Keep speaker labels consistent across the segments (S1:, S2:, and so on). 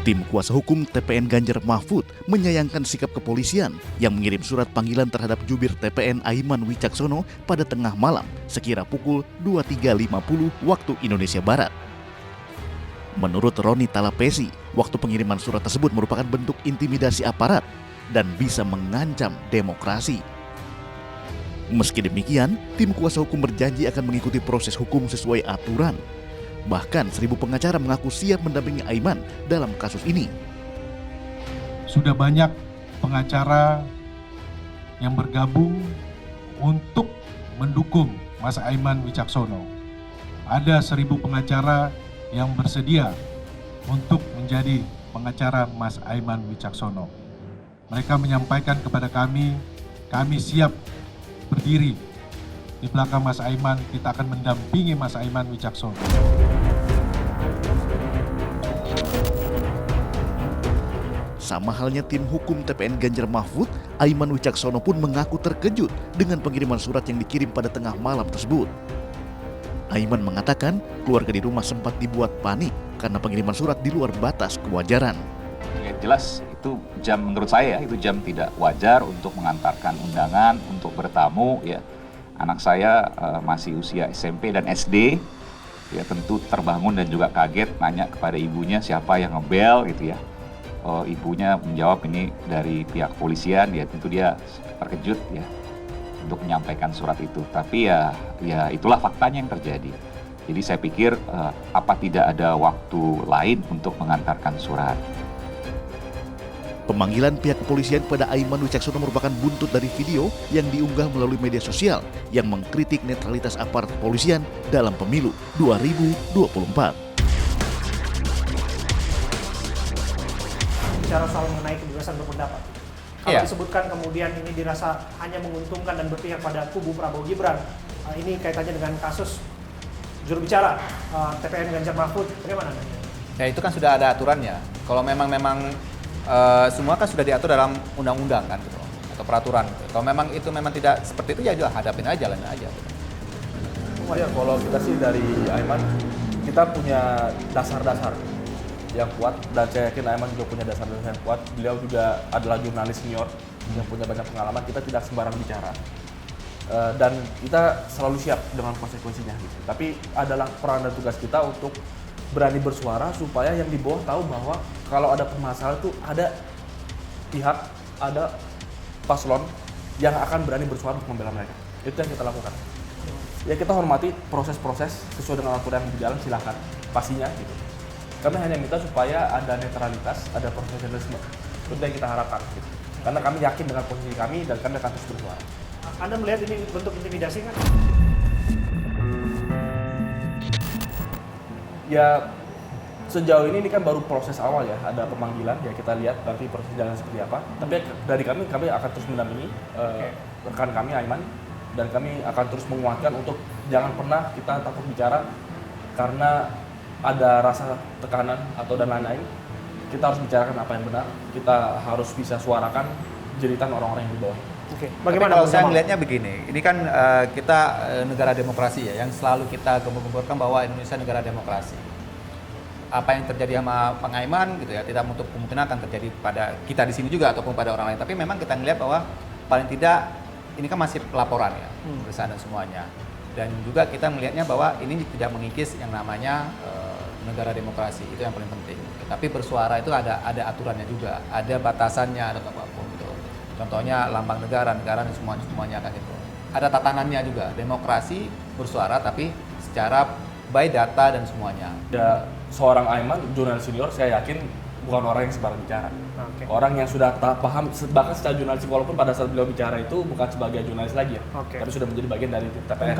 S1: Tim kuasa hukum TPN Ganjar Mahfud menyayangkan sikap kepolisian yang mengirim surat panggilan terhadap jubir TPN Aiman Wicaksono pada tengah malam sekira pukul 23.50 waktu Indonesia Barat. Menurut Roni Talapesi, waktu pengiriman surat tersebut merupakan bentuk intimidasi aparat dan bisa mengancam demokrasi. Meski demikian, tim kuasa hukum berjanji akan mengikuti proses hukum sesuai aturan. Bahkan 1.000 pengacara mengaku siap mendampingi Aiman dalam kasus ini.
S2: Sudah banyak pengacara yang bergabung untuk mendukung Mas Aiman Wicaksono. Ada 1.000 pengacara yang bersedia untuk menjadi pengacara Mas Aiman Wicaksono. Mereka menyampaikan kepada kami siap berdiri di belakang Mas Aiman, kita akan mendampingi Mas Aiman Wicaksono.
S1: Sama halnya tim hukum TPN Ganjar Mahfud, Aiman Wicaksono pun mengaku terkejut dengan pengiriman surat yang dikirim pada tengah malam tersebut. Aiman mengatakan keluarga di rumah sempat dibuat panik karena pengiriman surat di luar batas kewajaran.
S3: Ya, jelas itu menurut saya itu jam tidak wajar untuk mengantarkan undangan, untuk bertamu ya. Anak saya masih usia SMP dan SD, ya tentu terbangun dan juga kaget nanya kepada ibunya siapa yang ngebel gitu ya. Ibunya menjawab ini dari pihak kepolisian, ya tentu dia terkejut ya untuk menyampaikan surat itu. Tapi ya itulah faktanya yang terjadi. Jadi saya pikir apa tidak ada waktu lain untuk mengantarkan surat.
S1: Pemanggilan pihak kepolisian kepada Aiman Wicaksono merupakan buntut dari video yang diunggah melalui media sosial yang mengkritik netralitas aparat kepolisian dalam pemilu 2024.
S4: Bicara soal mengenai kebebasan berpendapat. Kalau disebutkan kemudian ini dirasa hanya menguntungkan dan berpihak pada kubu Prabowo Gibran, ini kaitannya dengan kasus juru bicara TPN Ganjar Mahfud, bagaimana?
S5: Ya itu kan sudah ada aturannya. Kalau memang semua kan sudah diatur dalam undang-undang kan gitu, atau peraturan. Kalau memang itu memang tidak seperti itu ya juga hadapin aja, jalanin aja. Gitu.
S6: Ya kalau kita sih dari Aiman, kita punya dasar-dasar yang kuat dan saya yakin Aiman juga punya dasar-dasar yang kuat. Beliau juga adalah jurnalis senior yang punya banyak pengalaman. Kita tidak sembarang bicara dan kita selalu siap dengan konsekuensinya gitu. Tapi adalah peran dan tugas kita untuk berani bersuara supaya yang di bawah tahu bahwa kalau ada permasalahan itu ada pihak, ada paslon yang akan berani bersuara untuk membela mereka. Itu yang kita lakukan. Ya kita hormati proses-proses sesuai dengan aturan yang berjalan, silakan pastinya gitu. Kami hanya minta supaya ada netralitas, ada profesionalisme. Itu yang kita harapkan gitu. Karena kami yakin dengan posisi kami dan kami akan terus bersuara.
S4: Anda melihat ini bentuk intimidasi kan?
S6: Ya sejauh ini kan baru proses awal ya, ada pemanggilan ya, kita lihat nanti proses jalan seperti apa. Tapi dari kami akan terus mendampingi rekan kami Aiman, dan kami akan terus menguatkan untuk jangan pernah kita takut bicara karena ada rasa tekanan atau dan lain-lain. Kita harus bicarakan apa yang benar, kita harus bisa suarakan jeritan orang-orang yang di bawah.
S4: Oke.
S5: Bagaimana kalau saya melihatnya begini, ini kan kita negara demokrasi ya, yang selalu kita gembor-gemborkan bahwa Indonesia negara demokrasi. Apa yang terjadi sama Bang Aiman gitu ya, tidak menutup kemungkinan akan terjadi pada kita di sini juga ataupun pada orang lain. Tapi memang kita melihat bahwa paling tidak ini kan masih pelaporan ya, pemeriksaan dan semuanya. Dan juga kita melihatnya bahwa ini tidak mengikis yang namanya negara demokrasi, itu yang paling penting. Tapi bersuara itu ada aturannya juga, ada batasannya, ada apapun gitu. Contohnya lambang negara dan semuanya kan gitu. Ada tatanannya juga, demokrasi bersuara tapi secara by data dan semuanya.
S6: Ada seorang Aiman, jurnalis senior, saya yakin bukan orang yang sembarang bicara. Orang yang sudah paham, bahkan secara jurnalistik, walaupun pada saat beliau bicara itu bukan sebagai jurnalis lagi ya, tapi sudah menjadi bagian dari TPN.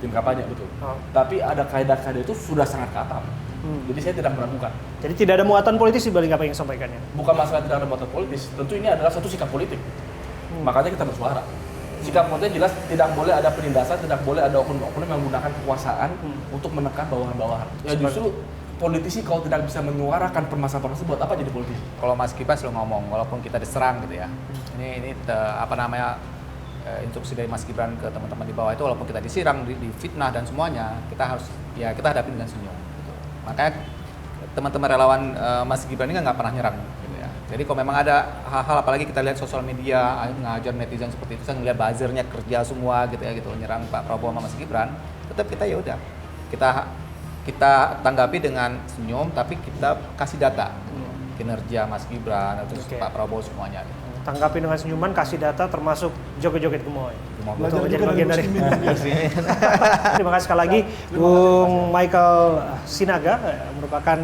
S6: Tim kampanye, betul. Tapi ada kaidah-kaidah itu sudah sangat katam. Jadi saya tidak meragukan.
S4: Jadi tidak ada muatan politis di balik apa yang disampaikannya?
S6: Bukan masalah tidak ada muatan politis, tentu ini adalah satu sikap politik. Makanya kita bersuara. Sikap politik jelas tidak boleh ada penindasan, tidak boleh ada oknum-oknum yang menggunakan kekuasaan untuk menekan bawahan-bawahan. Ya justru politisi kalau tidak bisa menyuarakan permasalahan tersebut, apa jadi politisi?
S5: Kalau Mas Gibran selalu ngomong, walaupun kita diserang gitu ya, ini instruksi dari Mas Gibran ke teman-teman di bawah itu, walaupun kita disirang, difitnah dan semuanya, kita harus kita hadapi dengan senyum. Gitu. Makanya teman-teman relawan Mas Gibran ini nggak pernah nyerang. Gitu ya. Jadi kalau memang ada hal-hal, apalagi kita lihat sosial media, ngajar netizen seperti itu, saya ngeliat buzzernya kerja semua gitu ya, gitu nyerang Pak Prabowo sama Mas Gibran, tetap kita ya udah kita tanggapi dengan senyum, tapi kita kasih data kinerja Mas Gibran, terus
S4: Oke.
S5: Pak Prabowo semuanya. Gitu.
S4: Tanggapi dengan senyuman, kasih data termasuk joget-joget gemoy.
S2: Belajar
S4: Menjadi
S2: juga
S4: bagian dari.
S2: dari
S4: Terima kasih sekali lagi Bung Michael Sinaga, merupakan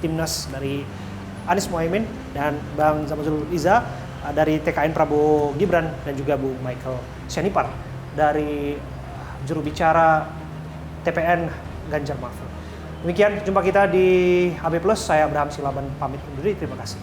S4: timnas dari Anies Mohaimin, dan Bang Samsul Iza dari TKN Prabowo Gibran, dan juga Bung Michael Sianipar dari juru bicara TPN Ganjar Mahfud. Demikian jumpa kita di AB Plus. Saya Abraham Silaban pamit undur diri. Terima kasih.